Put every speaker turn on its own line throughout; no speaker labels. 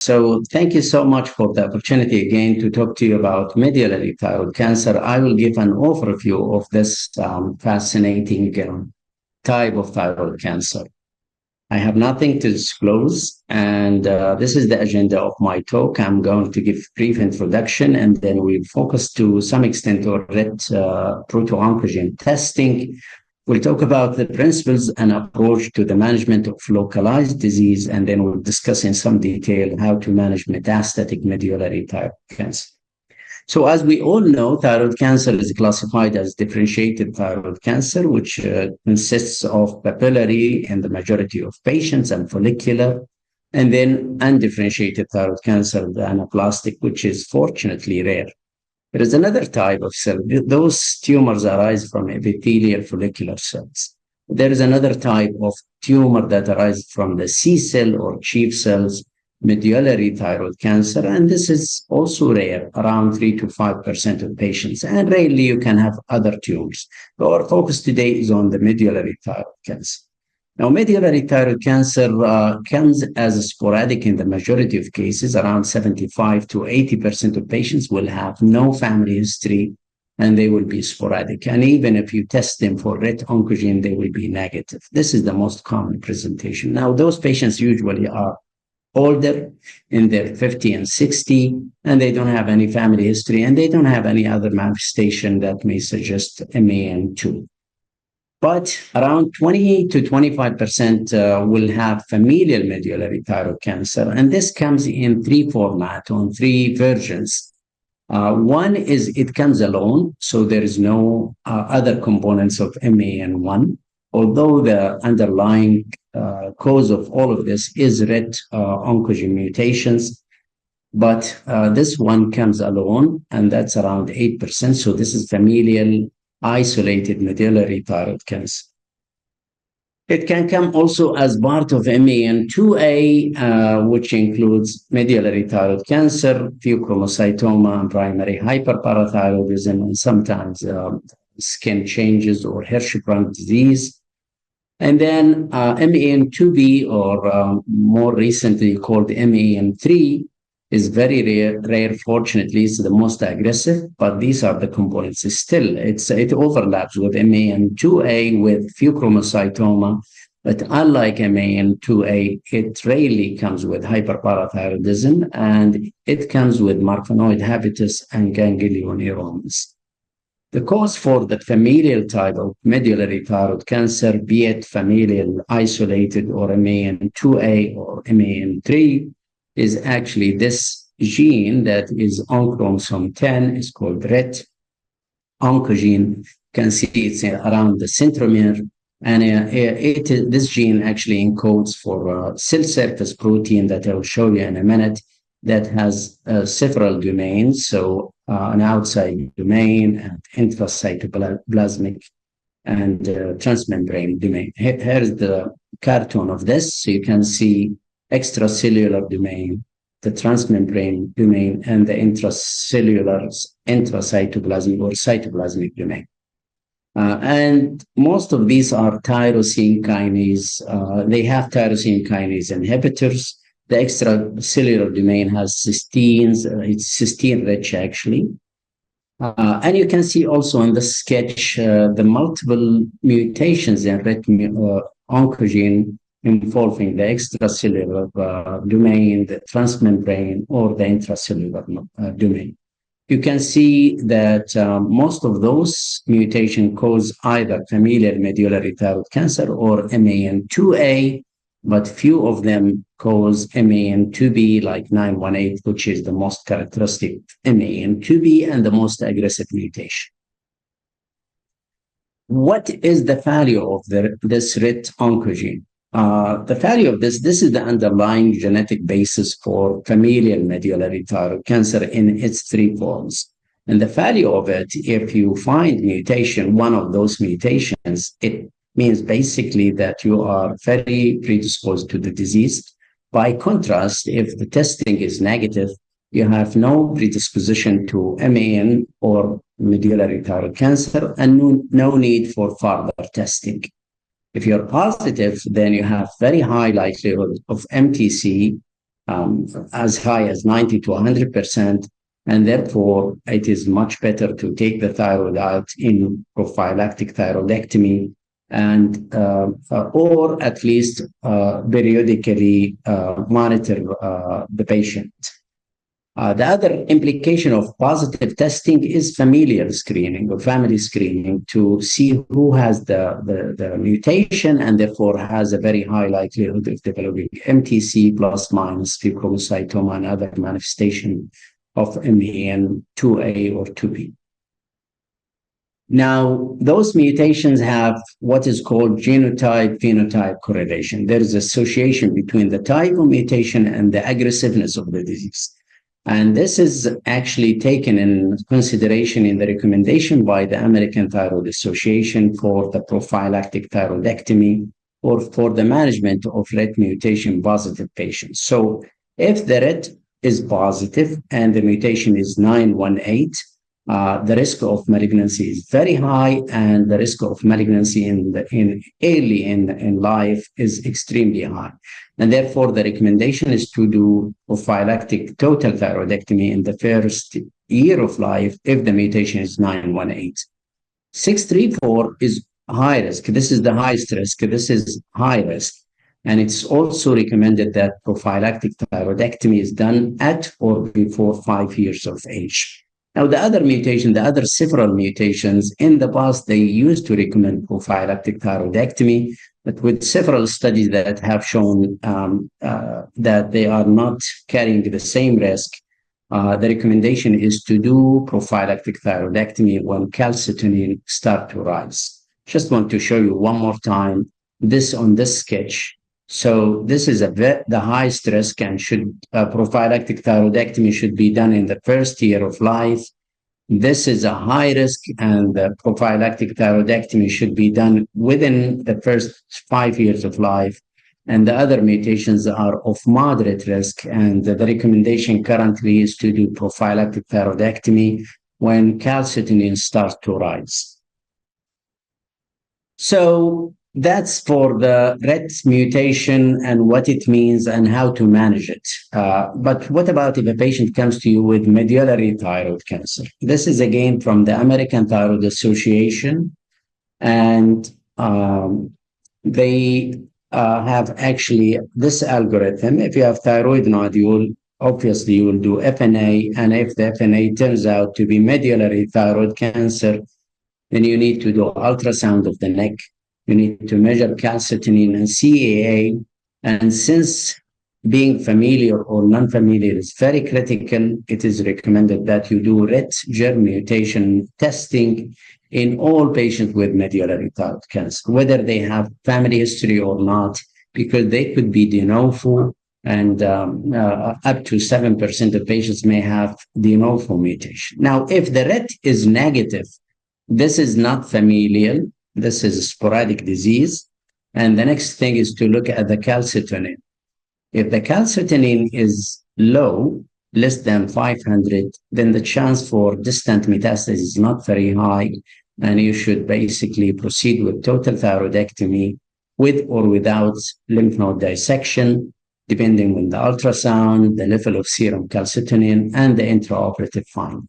So thank you so much for the opportunity again to talk to you about medullary thyroid cancer. I will give an overview of this fascinating type of thyroid cancer. I have nothing to disclose, and this is the agenda of my talk. I'm going to give brief introduction, and then we'll focus to some extent on red proto-oncogene testing. We'll talk about the principles and approach to the management of localized disease, and then we'll discuss in some detail how to manage metastatic medullary thyroid cancer. So as we all know, thyroid cancer is classified as differentiated thyroid cancer, which consists of papillary in the majority of patients and follicular, and then undifferentiated thyroid cancer, the anaplastic, which is fortunately rare. There is another type of cell. Those tumors arise from epithelial follicular cells. There is another type of tumor that arises from the C cell or chief cells, medullary thyroid cancer, and this is also rare, around 3 to 5% of patients, and rarely you can have other tumors. Our focus today is on the medullary thyroid cancer. Now, medullary thyroid cancer comes as sporadic in the majority of cases. Around 75 to 80% of patients will have no family history, and they will be sporadic. And even if you test them for ret oncogene, they will be negative. This is the most common presentation. Now, those patients usually are older, in their 50 and 60, and they don't have any family history, and they don't have any other manifestation that may suggest MAN2. But around 20 to 25% will have familial medullary thyroid cancer, and this comes in three formats, on three versions. One is it comes alone, so there is no other components of MAN1, although the underlying cause of all of this is ret oncogene mutations. But this one comes alone, and that's around 8%. So this is familial isolated medullary thyroid cancer. It can come also as part of MAN2A, which includes medullary thyroid cancer, pheochromocytoma, and primary hyperparathyroidism, and sometimes skin changes or Hirschsprung disease. And then MAN2B, or more recently called MAN3, is very rare. Fortunately, it's the most aggressive, but these are the components. Still, it overlaps with MAN2A with pheochromocytoma, but unlike MAN2A, it rarely comes with hyperparathyroidism, and it comes with marfanoid habitus and ganglioneuromas. The cause for the familial type of medullary thyroid cancer, be it familial isolated or MAN2A or MAN3, is actually this gene that is on chromosome 10, is called ret oncogene. You can see it's around the centromere, and this gene actually encodes for cell surface protein that I will show you in a minute, that has several domains, so an outside domain, and intracytoplasmic, and transmembrane domain. Here's the cartoon of this, so you can see extracellular domain, the transmembrane domain, and the intracellular intracytoplasmic or cytoplasmic domain. And most of these are tyrosine kinase. They have tyrosine kinase inhibitors. The extracellular domain has cysteines. It's cysteine rich, actually. And you can see also in the sketch the multiple mutations in ret oncogene involving the extracellular domain, the transmembrane, or the intracellular domain. You can see that most of those mutations cause either familial medullary thyroid cancer or MAN2A, but few of them cause MAN2B, like 918, which is the most characteristic MAN2B and the most aggressive mutation. What is the value of this ret oncogene? The value of this is the underlying genetic basis for familial medullary thyroid cancer in its three forms. And the value of it, if you find mutation, one of those mutations, it means basically that you are very predisposed to the disease. By contrast, if the testing is negative, you have no predisposition to MAN or medullary thyroid cancer, and no need for further testing. If you're positive, then you have very high likelihood of MTC, as high as 90 to 100%. And therefore, it is much better to take the thyroid out in prophylactic thyroidectomy and or at least periodically monitor the patient. The other implication of positive testing is familial screening or family screening to see who has the mutation and therefore has a very high likelihood of developing MTC plus minus pheochromocytoma and other manifestation of MAN 2A or 2B. Now, those mutations have what is called genotype-phenotype correlation. There is association between the type of mutation and the aggressiveness of the disease. And this is actually taken in consideration in the recommendation by the American Thyroid Association for the prophylactic thyroidectomy or for the management of RET mutation positive patients. So if the RET is positive and the mutation is 918, the risk of malignancy is very high, and the risk of malignancy early in life is extremely high. And therefore, the recommendation is to do prophylactic total thyroidectomy in the first year of life if the mutation is 918. 634 is high risk. This is the highest risk. This is high risk. And it's also recommended that prophylactic thyroidectomy is done at or before 5 years of age. Now, the other mutation, the other several mutations, in the past, they used to recommend prophylactic thyroidectomy, but with several studies that have shown that they are not carrying the same risk, the recommendation is to do prophylactic thyroidectomy when calcitonin start to rise. Just want to show you one more time this on this sketch. So this is the highest risk, and prophylactic thyroidectomy should be done in the first year of life. This is a high risk, and the prophylactic thyroidectomy should be done within the first 5 years of life. And the other mutations are of moderate risk, and the recommendation currently is to do prophylactic thyroidectomy when calcitonin starts to rise. So that's for the RET mutation and what it means and how to manage it. But what about if a patient comes to you with medullary thyroid cancer? This is again from the American Thyroid Association, and they have actually this algorithm. If you have thyroid nodule, obviously you will do FNA, and if the FNA turns out to be medullary thyroid cancer, then you need to do ultrasound of the neck. You need to measure calcitonin and CAA. And since being familiar or non-familiar is very critical, it is recommended that you do RET germ mutation testing in all patients with medullary thyroid cancer, whether they have family history or not, because they could be de novo, and up to 7% of patients may have de novo mutation. Now, if the RET is negative, this is not familial. This is a sporadic disease. And the next thing is to look at the calcitonin. If the calcitonin is low, less than 500, then the chance for distant metastasis is not very high. And you should basically proceed with total thyroidectomy with or without lymph node dissection, depending on the ultrasound, the level of serum calcitonin, and the intraoperative finding.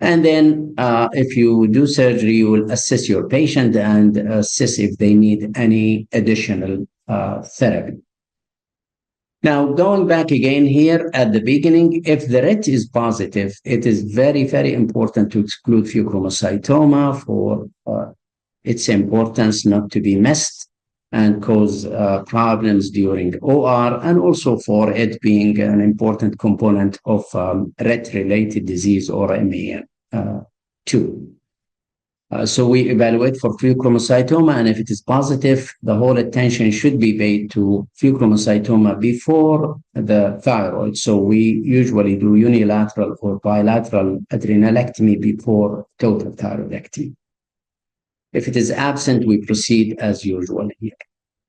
And then if you do surgery, you will assess your patient and assess if they need any additional therapy. Now, going back again here at the beginning, if the RET is positive, it is very, very important to exclude pheochromocytoma for its importance not to be missed and cause problems during OR, and also for it being an important component of RET-related disease or MAN2. So we evaluate for pheochromocytoma, and if it is positive, the whole attention should be paid to pheochromocytoma before the thyroid. So we usually do unilateral or bilateral adrenalectomy before total thyroidectomy. If it is absent, we proceed as usual here.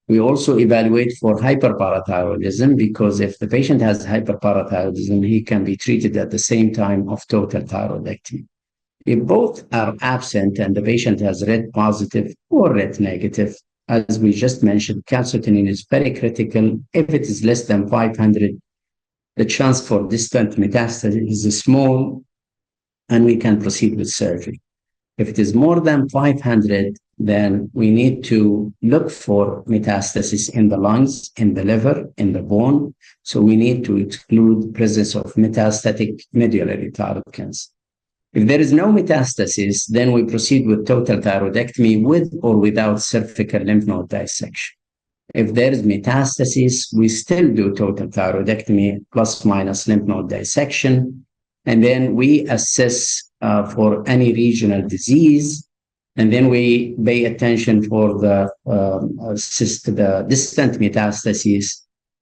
We also evaluate for hyperparathyroidism, because if the patient has hyperparathyroidism, he can be treated at the same time of total thyroidectomy. If both are absent and the patient has RET positive or RET negative, as we just mentioned, calcitonin is very critical. If it is less than 500, the chance for distant metastasis is small, and we can proceed with surgery. If it is more than 500, then we need to look for metastasis in the lungs, in the liver, in the bone. So we need to exclude presence of metastatic medullary thyroid cancer. If there is no metastasis, then we proceed with total thyroidectomy with or without cervical lymph node dissection. If there is metastasis, we still do total thyroidectomy plus minus lymph node dissection. And then we assess for any regional disease. And then we pay attention for the distant metastases.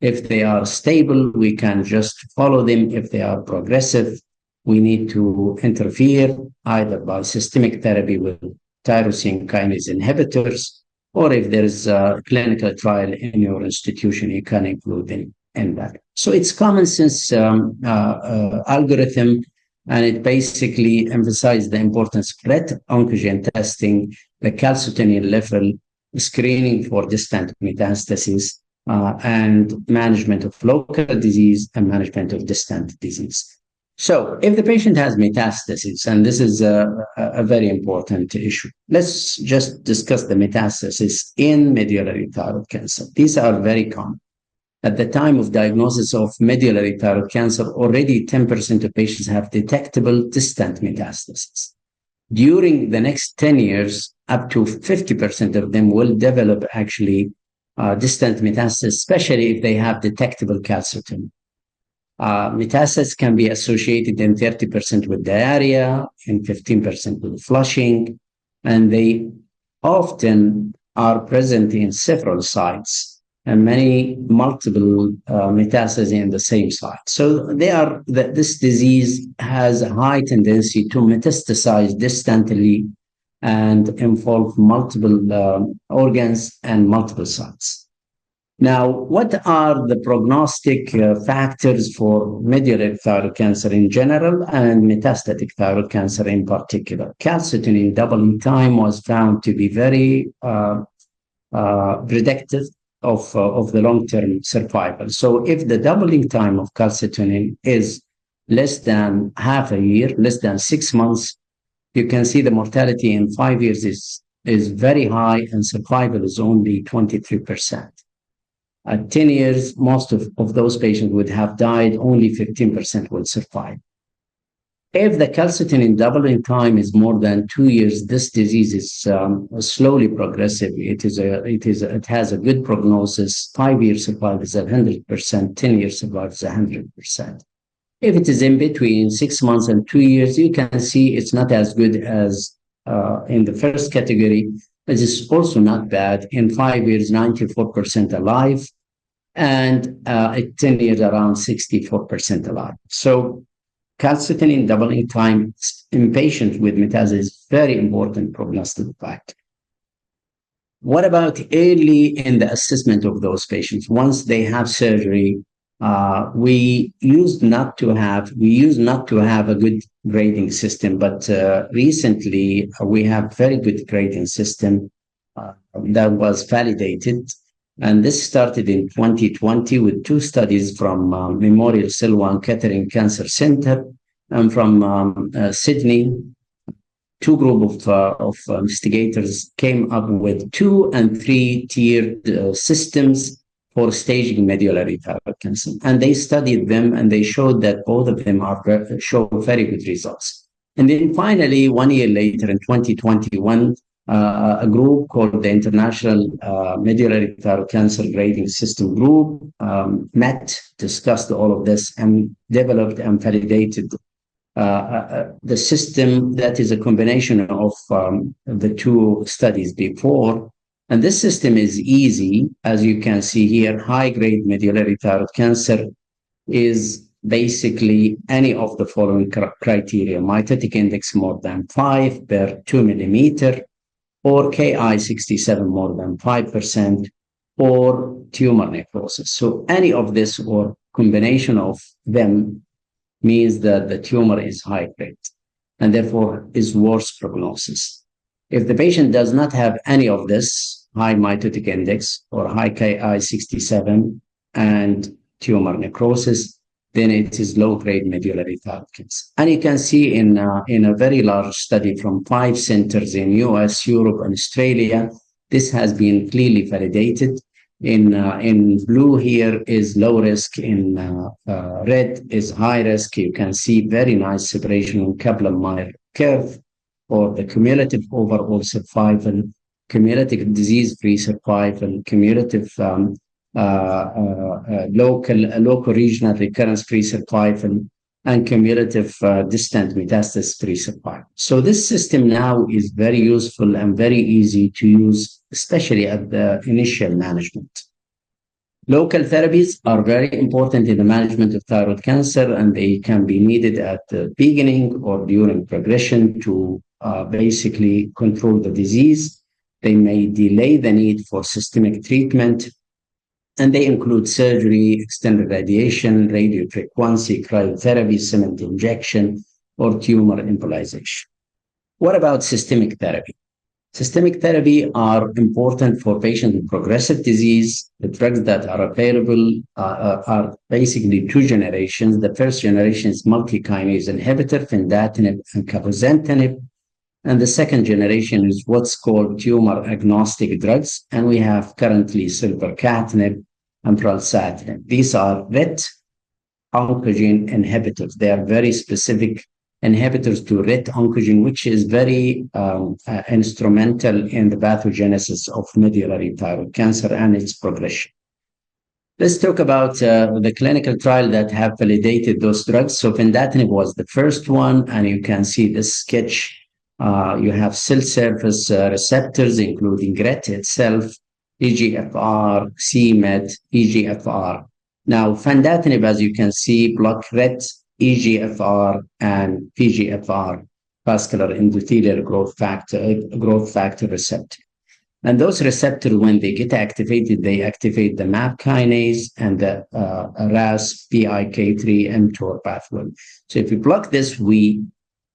If they are stable, we can just follow them. If they are progressive, we need to interfere either by systemic therapy with tyrosine kinase inhibitors, or if there is a clinical trial in your institution, you can include them in that. So it's common sense algorithm, and it basically emphasizes the importance of PRET oncogen testing, the calcitonin level, screening for distant metastases, and management of local disease and management of distant disease. So if the patient has metastasis, and this is a very important issue, let's just discuss the metastasis in medullary thyroid cancer. These are very common. At the time of diagnosis of medullary thyroid cancer, already 10% of patients have detectable distant metastasis. During the next 10 years, up to 50% of them will develop actually distant metastasis, especially if they have detectable calcitonin. Metastasis can be associated in 30% with diarrhea, in 15% with flushing, and they often are present in several sites and multiple metastases in the same site. So this disease has a high tendency to metastasize distantly and involve multiple organs and multiple sites. Now, what are the prognostic factors for medullary thyroid cancer in general and metastatic thyroid cancer in particular? Calcitonin doubling time was found to be very predictive of the long-term survival. So if the doubling time of calcitonin is less than half a year, less than 6 months, you can see the mortality in 5 years is very high, and survival is only 23%. At 10 years, most of those patients would have died, only 15% will survive. If the calcitonin doubling time is more than 2 years, this disease is slowly progressive. It has a good prognosis. 5-year survival is 100%, 10-year survival is 100%. If it is in between 6 months and 2 years, you can see it's not as good as in the first category, but it's also not bad. In 5 years, 94% alive, and at 10 years, around 64% alive. So calcitonin doubling time in patients with metastasis is very important prognostic factor. What about early in the assessment of those patients? Once they have surgery, we used not to have a good grading system, but recently we have very good grading system that was validated. And this started in 2020 with 2 studies from Memorial Sloan Kettering Cancer Center and from Sydney. 2 groups of investigators came up with 2 and 3 tiered systems for staging medullary thyroid cancer. And they studied them, and they showed that both of them show very good results. And then finally, 1 year later in 2021, a group called the International Medullary Thyroid Cancer Grading System Group met, discussed all of this, and developed and validated the system that is a combination of the 2 studies before. And this system is easy. As you can see here, high-grade medullary thyroid cancer is basically any of the following criteria: mitotic index more than 5 per 2 millimeter, or Ki-67 more than 5%, or tumor necrosis. So any of this or combination of them means that the tumor is high grade and therefore is worse prognosis. If the patient does not have any of this, high mitotic index or high Ki-67 and tumor necrosis, then it is low-grade medullary thyroid cancer. And you can see in a very large study from 5 centers in US, Europe, and Australia, this has been clearly validated. In blue here is low risk, in red is high risk. You can see very nice separation in Kaplan-Meier curve for the cumulative overall survival, cumulative disease-free survival, cumulative local regional recurrence-free survival, and cumulative distant metastasis-free survival. So this system now is very useful and very easy to use, especially at the initial management. Local therapies are very important in the management of thyroid cancer, and they can be needed at the beginning or during progression to basically control the disease. They may delay the need for systemic treatment, and they include surgery, extended radiation, radiofrequency, cryotherapy, cement injection, or tumor embolization. What about systemic therapy? Systemic therapy are important for patients with progressive disease. The drugs that are available are basically 2 generations. The first generation is multi-kinase inhibitor, fendatinib and cabozantinib. And the second generation is what's called tumor-agnostic drugs. And we have currently silvercatinib and pralsetinib. These are RET oncogene inhibitors. They are very specific inhibitors to RET oncogene, which is very instrumental in the pathogenesis of medullary thyroid cancer and its progression. Let's talk about the clinical trial that have validated those drugs. So fendatinib was the first one, and you can see this sketch. You have cell surface receptors, including RET itself, EGFR, c-Met, EGFR. Now, fendatinib, as you can see, block RET, EGFR, and PGFR, vascular endothelial growth factor receptor. And those receptors, when they get activated, they activate the MAP kinase and the RAS, PIK3, mTOR pathway. So if we block this, we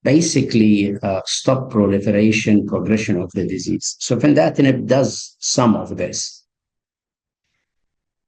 basically stop proliferation, progression of the disease. So fendatinib does some of this.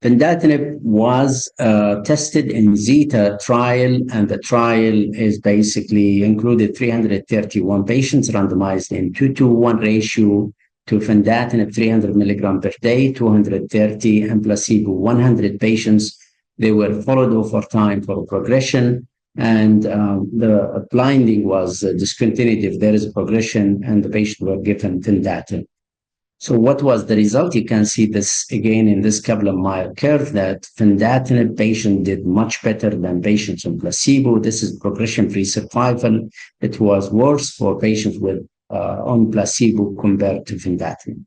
Fendatinib was tested in Zeta trial, and the trial is basically included 331 patients randomized in 2:1 ratio to fendatinib 300 milligram per day, 230, and placebo 100 patients. They were followed over time for progression, and the blinding was discontinued if there is a progression, and the patient were given fendatinib. So what was the result? You can see this again in this Kaplan-Meier curve, that fendatinib patient did much better than patients on placebo. This is progression-free survival. It was worse for patients with on placebo compared to fendatinib.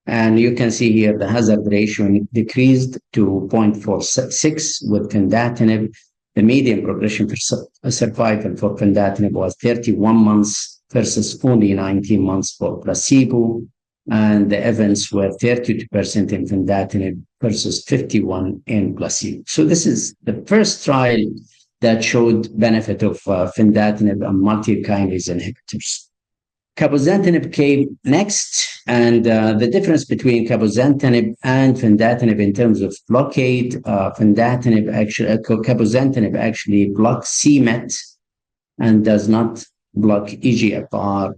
And you can see here the hazard ratio decreased to 0.46 with fendatinib. The median progression survival for fendatinib was 31 months versus only 19 months for placebo. And the events were 32% in fendatinib versus 51% in placebo. So this is the first trial that showed benefit of fendatinib and multi-kinase inhibitors. Cabozantinib came next, and the difference between cabozantinib and fendatinib in terms of blockade, cabozantinib actually blocks c-Met and does not block EGFR.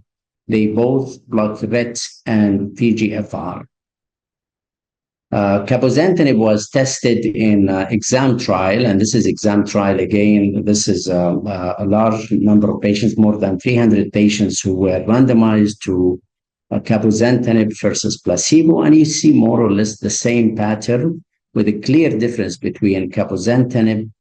They both block RET and PGFR. Cabozantinib was tested in exam trial, and this is exam trial again. This is a large number of patients, more than 300 patients who were randomized to cabozantinib versus placebo, and you see more or less the same pattern with a clear difference between cabozantinib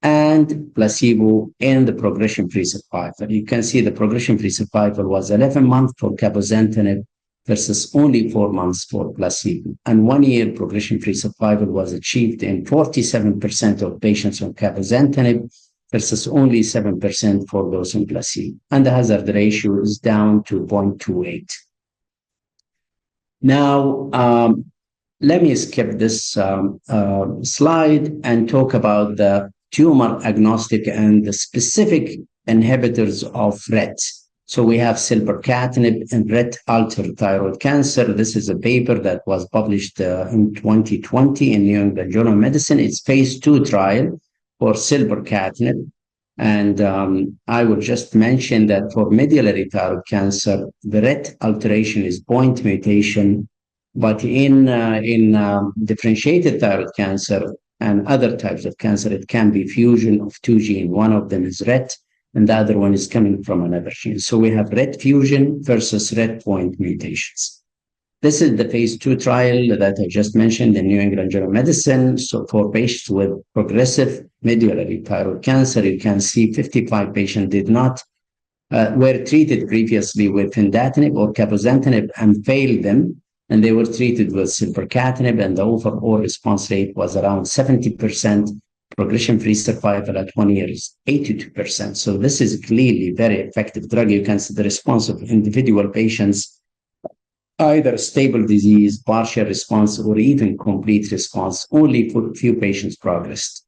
and placebo in the progression-free survival. You can see the progression-free survival was 11 months for cabozantinib versus only 4 months for placebo. And 1 year progression-free survival was achieved in 47% of patients on cabozantinib versus only 7% for those on placebo. And the hazard ratio is down to 0.28. Now, let me skip this slide and talk about the tumor agnostic and the specific inhibitors of RET. So we have silpercatinib in RET-altered thyroid cancer. This is a paper that was published in 2020 in New England Journal of Medicine. It's phase 2 trial for silpercatinib. And I would just mention that for medullary thyroid cancer, the RET alteration is point mutation, but in differentiated thyroid cancer and other types of cancer, it can be fusion of two genes. One of them is RET, and the other one is coming from another gene. So we have RET fusion versus RET point mutations. This is the phase 2 trial that I just mentioned in New England Journal of Medicine. So for patients with progressive medullary thyroid cancer, you can see 55 patients did not were treated previously with fedatinib or cabozantinib and failed them, and they were treated with silpercatinib, and the overall response rate was around 70%. Progression-free survival at 1 year is 82%. So this is clearly very effective drug. You can see the response of individual patients, either stable disease, partial response, or even complete response. Only for few patients progressed.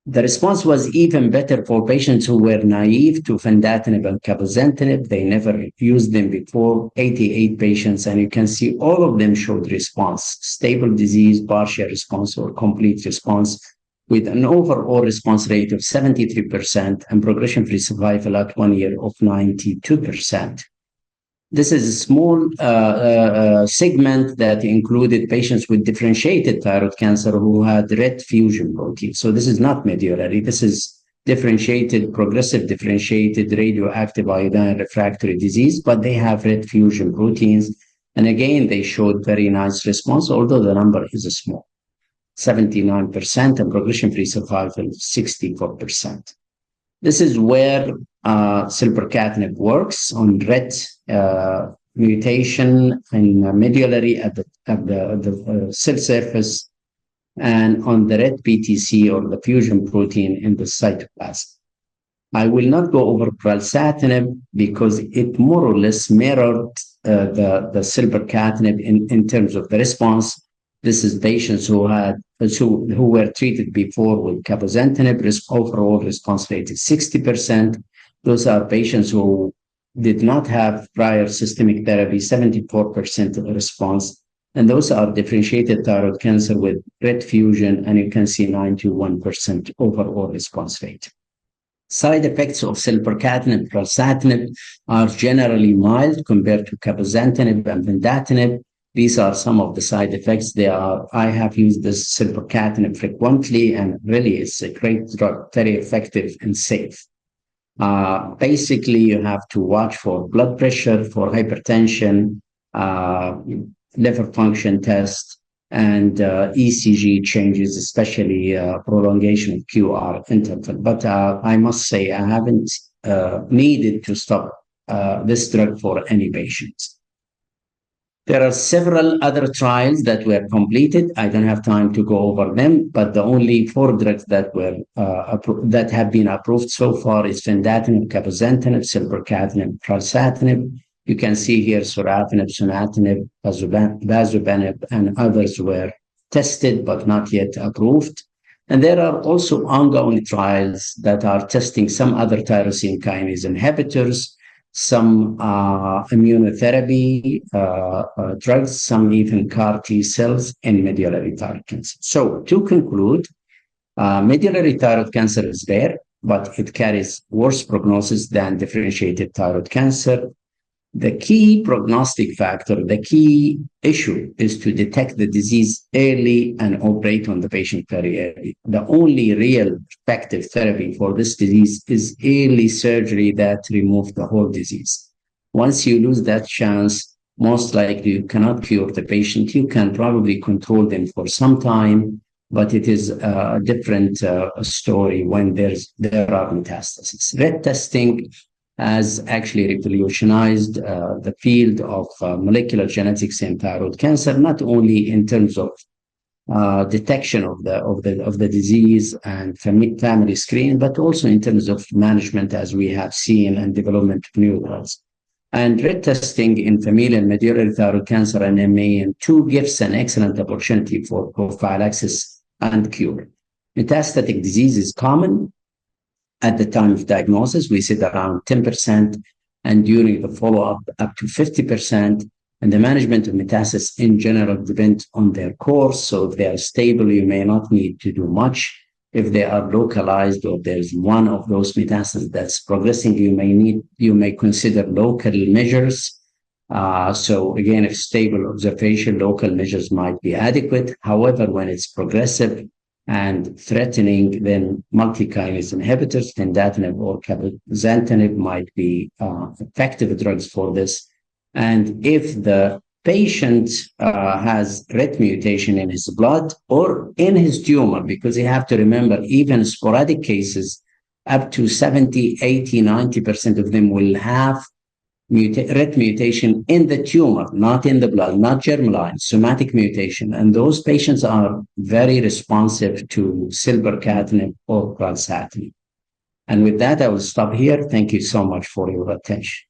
The response was even better for patients who were naive to fedatinib and cabozantinib. They never used them before, 88 patients, and you can see all of them showed response, stable disease, partial response, or complete response, with an overall response rate of 73% and progression-free survival at 1 year of 92%. This is a small segment that included patients with differentiated thyroid cancer who had RET fusion protein. So this is not medullary. This is differentiated, progressive differentiated radioactive iodine refractory disease, but they have RET fusion proteins. And again, they showed very nice response, although the number is small, 79%, and progression-free survival 64%. This is where silpercatinib works on RET mutation in medullary at the cell surface and on the RET PTC or the fusion protein in the cytoplasm. I will not go over pralsetinib because it more or less mirrored the silpercatinib in terms of the response. This is patients who were treated before with cabozantinib. Overall response rate is 60%. Those are patients who did not have prior systemic therapy, 74% of the response. And those are differentiated thyroid cancer with RET fusion, and you can see 91% overall response rate. Side effects of silpercatinib, pralsetinib are generally mild compared to cabozantinib and fedatinib. These are some of the side effects. I have used this silpercatinib frequently, and really it's a great drug, very effective and safe. Basically, you have to watch for blood pressure, for hypertension, liver function test, and ECG changes, especially prolongation of QR interval. But I must say I haven't needed to stop this drug for any patients. There are several other trials that were completed. I don't have time to go over them, but the only 4 drugs that were that have been approved so far is fedatinib, cabozantinib, silpercatinib, pralsetinib. You can see here sorafenib, sunitinib, bazobanib, and others were tested but not yet approved. And there are also ongoing trials that are testing some other tyrosine kinase inhibitors, some immunotherapy drugs, some even CAR T cells in medullary thyroid cancer. So to conclude, medullary thyroid cancer is rare, but it carries worse prognosis than differentiated thyroid cancer. The key prognostic factor, the key issue is to detect the disease early and operate on the patient very early. The only real effective therapy for this disease is early surgery that removes the whole disease. Once you lose that chance, most likely you cannot cure the patient. You can probably control them for some time, but it is a different story when there are metastases. RET testing has actually revolutionized the field of molecular genetics in thyroid cancer, not only in terms of detection of the disease and family screen, but also in terms of management, as we have seen, and development of new drugs. And RET testing in familial medullary thyroid cancer and MAN2 gives an excellent opportunity for prophylaxis and cure. Metastatic disease is common. At the time of diagnosis, we said around 10%, and during the follow-up, up to 50%. And the management of metastasis in general depends on their course. So if they are stable, you may not need to do much. If they are localized or there's one of those metastases that's progressing, you may consider local measures. So again, if stable observation, local measures might be adequate. However, when it's progressive and threatening, then multi-kinase inhibitors, tindatinib or cabozantinib, might be effective drugs for this. And if the patient has RET mutation in his blood or in his tumor, because you have to remember, even sporadic cases, up to 70, 80, 90% of them will have RET mutation in the tumor, not in the blood, not germline, somatic mutation. And those patients are very responsive to silvercatinib or pralsetinib. And with that, I will stop here. Thank you so much for your attention.